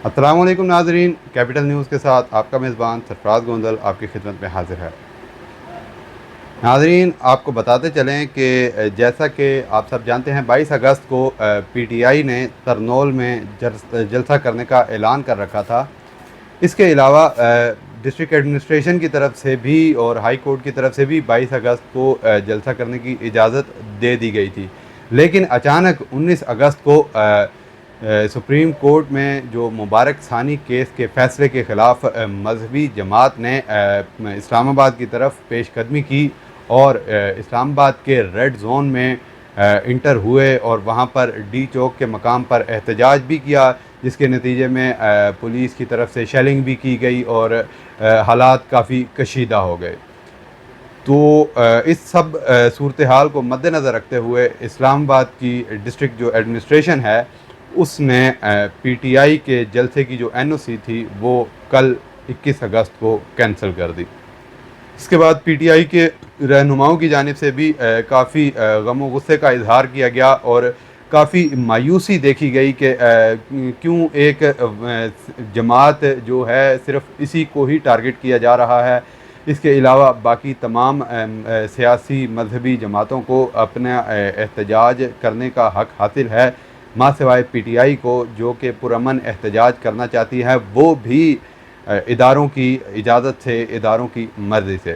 अस्सलाम वालेकुम नाज़रीन, कैपिटल न्यूज़ के साथ आपका मेज़बान सरफराज गोंदल आपकी खिदमत में हाजिर है। नाज़रीन, आपको बताते चलें कि जैसा कि आप सब जानते हैं 22 अगस्त को पीटीआई ने तरनोल में जलसा करने का ऐलान कर रखा था। इसके अलावा डिस्ट्रिक्ट एडमिनिस्ट्रेशन की तरफ से भी और हाई कोर्ट की तरफ से भी 22 अगस्त को जलसा करने की इजाज़त दे दी गई थी। लेकिन अचानक 19 अगस्त को सुप्रीम कोर्ट में जो मुबारक सानी केस के फ़ैसले के ख़िलाफ़ मजहबी जमात ने इस्लामाबाद की तरफ पेशकदमी की और इस्लामाबाद के रेड ज़ोन में इंटर हुए और वहाँ पर डी चौक के मकाम पर एहतजाज भी किया, जिसके नतीजे में पुलिस की तरफ से शेलिंग भी की गई और हालात काफ़ी कशीदा हो गए। तो इस सब सूरत हाल को मद्देनज़र रखते हुए इस्लामाबाद की डिस्ट्रिक्ट जो एडमिनिस्ट्रेशन है उसने पीटीआई के जलसे की जो एनओसी थी वो कल 21 अगस्त को कैंसिल कर दी। इसके बाद पीटीआई के रहनुमाओं की जानिब से भी काफ़ी गम व गुस्से का इजहार किया गया और काफ़ी मायूसी देखी गई कि क्यों एक जमात जो है सिर्फ इसी को ही टारगेट किया जा रहा है। इसके अलावा बाकी तमाम सियासी मजहबी जमातों को अपना एहतजाज करने का हक़ हासिल है, माँ सिवाय पीटीआई को जो कि पुरअमन एहतजाज करना चाहती है, वो भी इदारों की इजाज़त से, इदारों की मर्ज़ी से।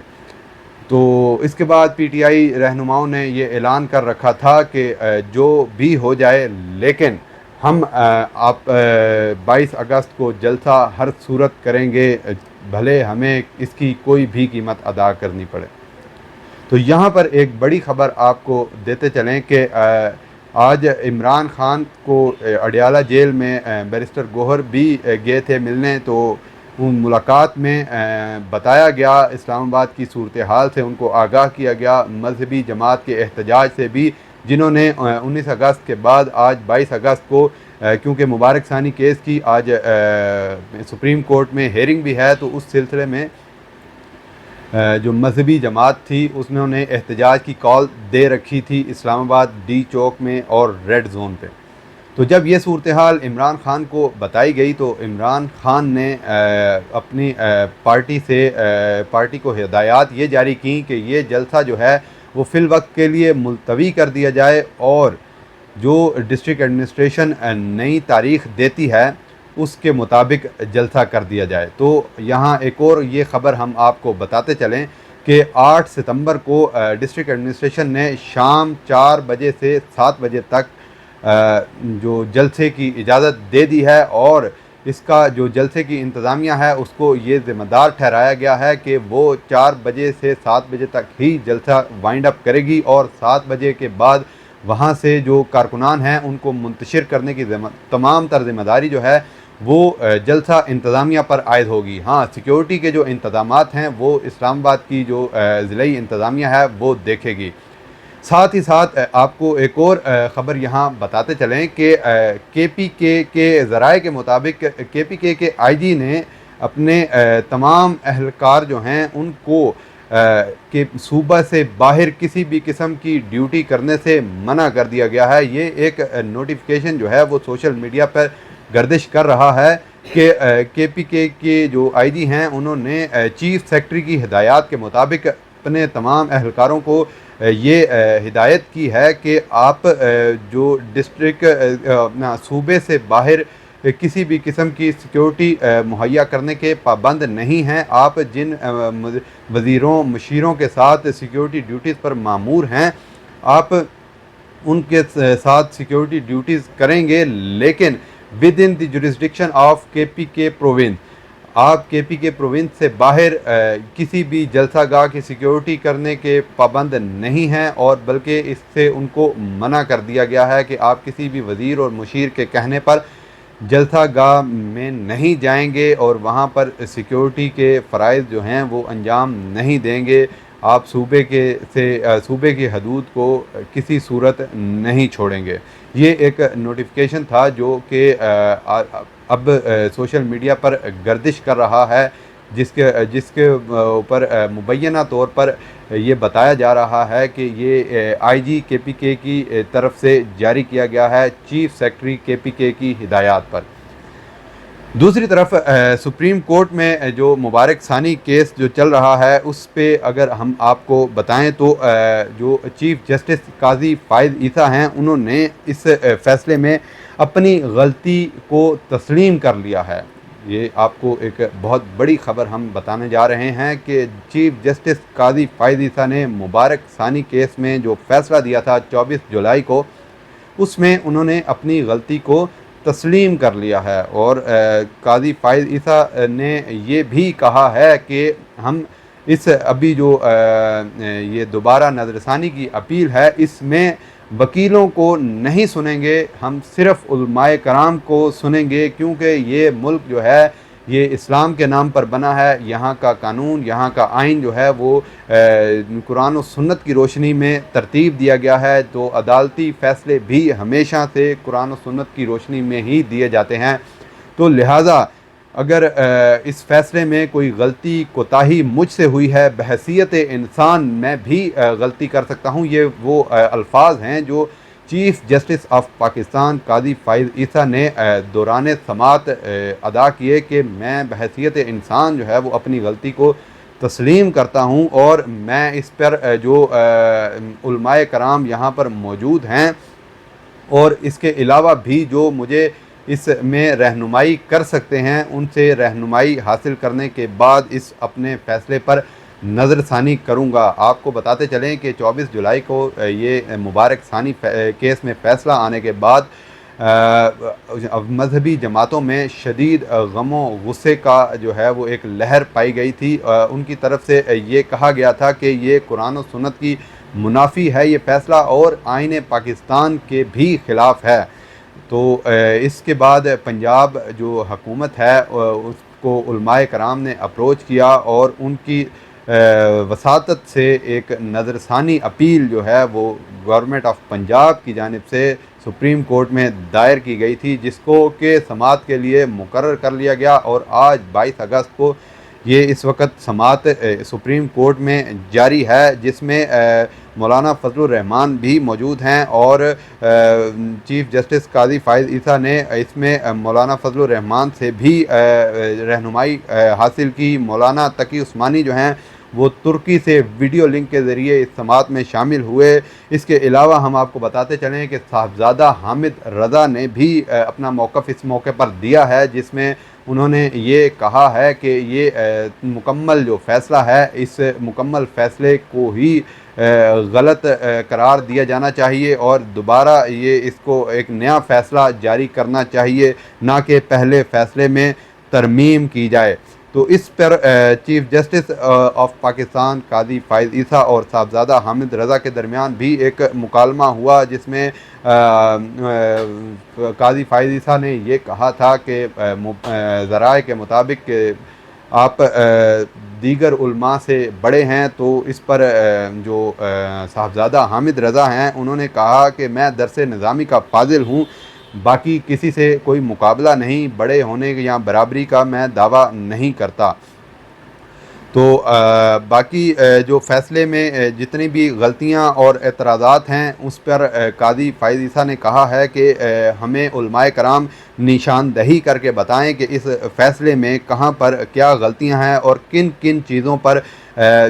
तो इसके बाद पीटीआई रहनुमाओं ने ये ऐलान कर रखा था कि जो भी हो जाए, लेकिन हम आप 22 अगस्त को जलसा हर सूरत करेंगे, भले हमें इसकी कोई भी कीमत अदा करनी पड़े। तो यहाँ पर एक बड़ी ख़बर आपको देते चलें कि आज इमरान खान को अडियाला जेल में बैरिस्टर गौहर भी गए थे मिलने। तो उन मुलाकात में बताया गया, इस्लामाबाद की सूरत हाल से उनको आगाह किया गया, मजहबी जमात के एहतजाज से भी, जिन्होंने 19 अगस्त के बाद आज 22 अगस्त को क्योंकि मुबारक सानी केस की आज सुप्रीम कोर्ट में हेयरिंग भी है, तो उस सिलसिले में जो मजहबी जमात थी उसने एहतजाज की कॉल दे रखी थी इस्लामाबाद डी चौक में और रेड ज़ोन पे। तो जब ये सूरत हाल इमरान खान को बताई गई तो इमरान खान ने अपनी पार्टी को हिदायत ये जारी की कि ये जलसा जो है वो फ़िल वक्त के लिए मुलतवी कर दिया जाए और जो डिस्ट्रिक्ट एडमिनिस्ट्रेशन नई तारीख़ देती है उसके मुताबिक जलसा कर दिया जाए। तो यहाँ एक और ये ख़बर हम आपको बताते चलें कि 8 सितंबर को डिस्ट्रिक्ट एडमिनिस्ट्रेशन ने शाम 4 बजे से 7 बजे तक जो जलसे की इजाज़त दे दी है और इसका जो जलसे की इंतज़ामिया है उसको ये ज़िम्मेदार ठहराया गया है कि वो 4 बजे से 7 बजे तक ही जलसा वाइंड अप करेगी और 7 बजे के बाद वहाँ से जो कारकुनान हैं उनको मुंतशिर करने की तमाम तर ज़िम्मेदारी जो है वो जलसा इंतज़ामिया पर आयद होगी। हाँ, सिक्योरिटी के जो इंतज़ामात हैं वो इस्लामाबाद की जो ज़िलाई इंतज़ामिया है वो देखेगी। साथ ही साथ आपको एक और ख़बर यहाँ बताते चलें कि केपीके के ज़राए के मुताबिक केपीके के आईजी ने अपने तमाम अहलकार जो हैं उनको कि सूबा से बाहर किसी भी किस्म की ड्यूटी करने से मना कर दिया गया है। ये एक नोटिफिकेशन जो है वो सोशल मीडिया पर गर्दिश कर रहा है कि केपीके के जो आईजी हैं उन्होंने चीफ सेक्रेटरी की हिदायत के मुताबिक अपने तमाम अहलकारों को ये हिदायत की है कि आप जो डिस्ट्रिक्ट सूबे से बाहर किसी भी किस्म की सिक्योरिटी मुहैया करने के पाबंद नहीं हैं। आप जिन वज़ीरों मुशीरों के साथ सिक्योरिटी ड्यूटीज़ पर मामूर हैं, आप उनके साथ सिक्योरिटी ड्यूटीज़ करेंगे, लेकिन with in the jurisdiction of KPK province. आप केपीके प्रोविंस से बाहर किसी भी जलसागाह की सिक्योरिटी करने के पाबंद नहीं हैं और बल्कि इससे उनको मना कर दिया गया है कि आप किसी भी वज़ीर और मुशीर के कहने पर जलसागाह में नहीं जाएंगे और वहाँ पर सिक्योरिटी के फ़राइज़ जो हैं वो अंजाम नहीं देंगे। आप सूबे की हदूद को किसी सूरत नहीं छोड़ेंगे। ये एक नोटिफिकेशन था जो कि अब सोशल मीडिया पर गर्दिश कर रहा है, जिसके जिसके ऊपर मुबैना तौर पर ये बताया जा रहा है कि ये आईजी केपीके की तरफ से जारी किया गया है चीफ सेक्रेटरी केपीके की हिदायत पर। दूसरी तरफ सुप्रीम कोर्ट में जो मुबारक सानी केस जो चल रहा है उस पे अगर हम आपको बताएं तो जो चीफ़ जस्टिस काजी फ़ाइज़ ईसा हैं उन्होंने इस फ़ैसले में अपनी गलती को तस्लीम कर लिया है। ये आपको एक बहुत बड़ी ख़बर हम बताने जा रहे हैं कि चीफ़ जस्टिस काजी फ़ाइज़ ईसा ने मुबारक सानी केस में जो फ़ैसला दिया था 24 जुलाई को, उसमें उन्होंने अपनी गलती को तस्लीम कर लिया है। और काज़ी फ़ाइज़ ईसा ने ये भी कहा है कि हम इस अभी जो ये दोबारा नज़रसानी की अपील है इसमें वकीलों को नहीं सुनेंगे, हम सिर्फ़ उलमाए कराम को सुनेंगे, क्योंकि ये मुल्क जो है ये इस्लाम के नाम पर बना है। यहाँ का कानून, यहाँ का आइन जो है वो कुरान और सुन्नत की रोशनी में तरतीब दिया गया है। तो अदालती फ़ैसले भी हमेशा से कुरान और सुन्नत की रोशनी में ही दिए जाते हैं। तो लिहाजा अगर इस फ़ैसले में कोई गलती कोताही मुझसे हुई है, बहैसियत इंसान मैं भी गलती कर सकता हूँ। ये वो अल्फाज हैं जो chief justice of Pakistan Qazi Faiz ईसा ने दौरान समात अदा किए कि मैं बहैसियत इंसान जो है वो अपनी गलती को तस्लीम करता हूँ और मैं इस पर जो उलमाए कराम यहाँ पर मौजूद हैं और इसके अलावा भी जो मुझे इसमें रहनुमाई कर सकते हैं, उनसे रहनुमाई हासिल करने के बाद इस अपने फ़ैसले पर नज़रसानी करूँगा। आपको बताते चलें कि 24 जुलाई को ये मुबारक सानी केस में फ़ैसला आने के बाद मजहबी जमातों में शदीद गमो गुस्से का जो है वो एक लहर पाई गई थी। उनकी तरफ से ये कहा गया था कि ये कुरान और सुन्नत की मुनाफी है ये फ़ैसला और आईन पाकिस्तान के भी ख़िलाफ़ है। तो इसके बाद पंजाब जो हुकूमत है उसको उलमाए कराम ने अप्रोच किया और उनकी वसातत से एक नज़रसानी अपील जो है वो गवर्नमेंट ऑफ पंजाब की जानिब से सुप्रीम कोर्ट में दायर की गई थी, जिसको के समात के लिए मुकर्रर कर लिया गया। और आज 22 अगस्त को ये इस वक्त समात सुप्रीम कोर्ट में जारी है, जिसमें मौलाना फजलुर रहमान भी मौजूद हैं और चीफ़ जस्टिस काज़ी फ़ाइज़ ईसा ने इसमें मौलाना फजलुर रहमान से भी रहनुमाई हासिल की। मौलाना तकी उस्मानी जो हैं वो तुर्की से वीडियो लिंक के ज़रिए इस समात में शामिल हुए। इसके अलावा हम आपको बताते चलें कि साहबज़ादा हामिद रज़ा ने भी अपना मौक़िफ़ इस मौके पर दिया है, जिसमें उन्होंने ये कहा है कि ये मुकम्मल जो फ़ैसला है इस मुकम्मल फ़ैसले को ही गलत करार दिया जाना चाहिए और दोबारा ये इसको एक नया फ़ैसला जारी करना चाहिए, ना कि पहले फ़ैसले में तरमीम की जाए। तो इस पर chief justice of Pakistan Qazi Faiz ईसा और साहबज़ादा हामिद रज़ा के दरमियान भी एक मुकालमा हुआ, जिसमें काज़ी फ़ाइज़ ईसा ने ये कहा था कि ज़राए के मुताबिक कि आप दीगर उलमा से बड़े हैं। तो इस पर जो साहबज़ादा हामिद रज़ा हैं उन्होंने कहा कि मैं दरस निज़ामी का फ़ाज़िल हूँ, बाकी किसी से कोई मुकाबला नहीं, बड़े होने या बराबरी का मैं दावा नहीं करता। तो बाकी जो फ़ैसले में जितनी भी गलतियां और एतराज़ात हैं उस पर काज़ी फ़ाइज़ ईसा ने कहा है कि हमें उलमाए कराम निशानदही करके बताएं कि इस फ़ैसले में कहाँ पर क्या गलतियां हैं और किन किन चीज़ों पर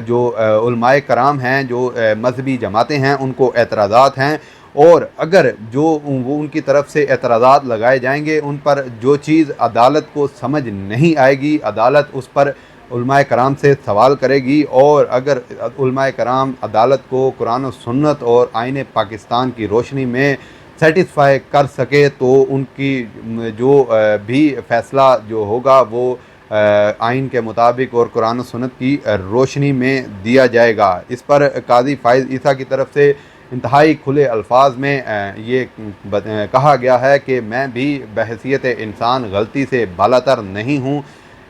जो उलमाए कराम हैं, जो मजहबी जमातें हैं, उनको एतराज़ात हैं। और अगर जो वो उनकी तरफ से एतराज़ात लगाए जाएंगे उन पर जो चीज़ अदालत को समझ नहीं आएगी, अदालत उस पर उलमाए कराम से सवाल करेगी। और अगर उलमाए कराम अदालत को कुरान और सुन्नत और आईन पाकिस्तान की रोशनी में सेटिस्फाई कर सके तो उनकी जो भी फ़ैसला जो होगा वो आइन के मुताबिक और कुरान और सुन्नत की रोशनी में दिया जाएगा। इस पर काज़ी फ़ाइज़ ईसा की तरफ से इंतहाई खुले अल्फाज में ये कहा गया है कि मैं भी बहैसियत इंसान गलती से बालातर नहीं हूँ।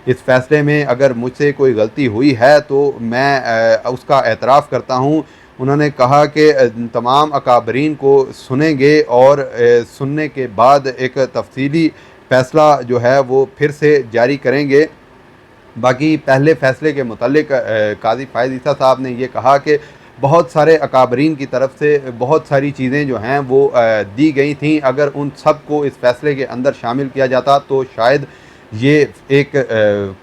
इस फ़ैसले में अगर मुझसे कोई गलती हुई है तो मैं उसका एतराफ़ करता हूँ। उन्होंने कहा कि तमाम अकाबरीन को सुनेंगे और सुनने के बाद एक तफसीली फ़ैसला जो है वो फिर से जारी करेंगे। बाकी पहले फ़ैसले के मुतालिक काज़ी फ़ाइज़ ईसा साहब ने ये कहा कि बहुत सारे अकाबरीन की तरफ से बहुत सारी चीज़ें जो हैं वो दी गई थी, अगर उन सब को इस फ़ैसले के अंदर शामिल किया जाता तो शायद ये एक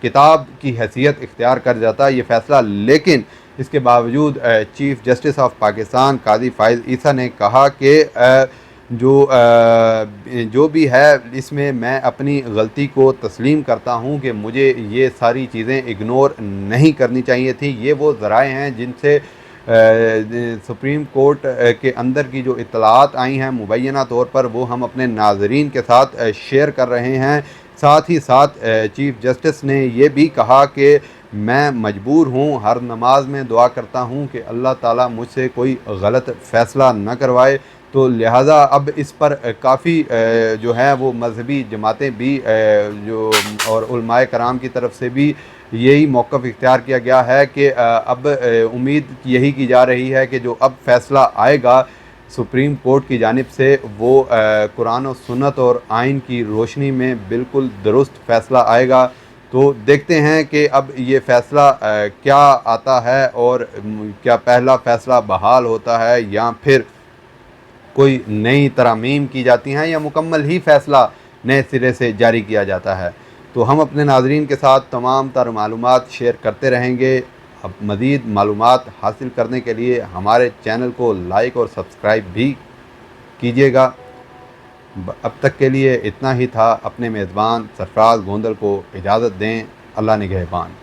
किताब की हैसियत इख्तियार कर जाता ये फ़ैसला। लेकिन इसके बावजूद chief justice of Pakistan Qazi Faiz ईसा ने कहा कि जो भी है इसमें मैं अपनी गलती को तस्लीम करता हूँ कि मुझे ये सारी चीज़ें इग्नोर नहीं करनी चाहिए थी। ये वो ज़राए हैं जिनसे सुप्रीम कोर्ट के अंदर की जो इत्तलात आई हैं मुबैना तौर पर वो हम अपने नाज़रीन के साथ शेयर कर रहे हैं। साथ ही साथ चीफ़ जस्टिस ने ये भी कहा कि मैं मजबूर हूँ, हर नमाज में दुआ करता हूँ कि अल्लाह ताला मुझसे कोई गलत फ़ैसला न करवाए। तो लिहाजा अब इस पर काफ़ी जो है वो मजहबी जमातें भी जो और उलमाए कराम की तरफ से भी यही मौक़िफ़ इख्तियार किया गया है कि अब उम्मीद यही की जा रही है कि जो अब फ़ैसला आएगा सुप्रीम कोर्ट की जानिब से वो कुरान और सुन्नत और आइन की रोशनी में बिल्कुल दुरुस्त फ़ैसला आएगा। तो देखते हैं कि अब ये फ़ैसला क्या आता है और क्या पहला फ़ैसला बहाल होता है या फिर कोई नई तरामीम की जाती हैं या मुकम्मल ही फ़ैसला नए सिरे से जारी किया जाता है। तो हम अपने नाज़रीन के साथ तमाम तर मालूमात शेयर करते रहेंगे। अब मज़ीद मालूमात हासिल करने के लिए हमारे चैनल को लाइक और सब्सक्राइब भी कीजिएगा। अब तक के लिए इतना ही था। अपने मेज़बान सरफराज गोंदल को इजाज़त दें। अल्लाह निगहबान।